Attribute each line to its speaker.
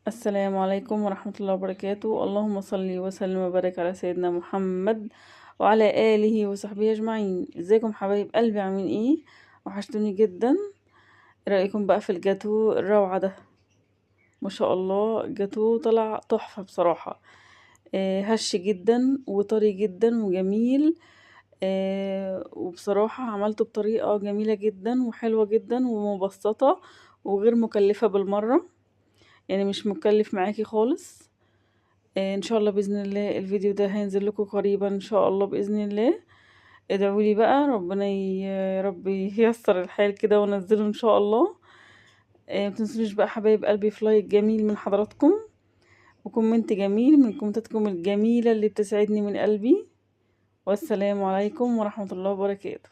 Speaker 1: السلام عليكم ورحمة الله وبركاته. اللهم صل وسلم وبارك على سيدنا محمد وعلى آله وصحبه أجمعين. ازيكم حبايب قلبي، عاملين ايه؟ وحشتوني جدا. ايه رأيكم بقى في الجاتو الروعة ده؟ ما شاء الله، الجاتو طلع تحفة بصراحة. هش جدا وطري جدا وجميل. وبصراحة عملته بطريقة جميلة جدا وحلوة جدا ومبسطة وغير مكلفة بالمرة، يعني مش مكلف معاكي خالص. ان شاء الله باذن الله الفيديو ده هينزل لكم قريبا ان شاء الله باذن الله. ادعوا لي بقى ربنا رب ييسر الحال كده ونزله ان شاء الله. متنسونيش بقى حبايب قلبي في لايك جميل من حضراتكم وكومنت جميل من كومنتاتكم الجميله اللي بتسعدني من قلبي. والسلام عليكم ورحمه الله وبركاته.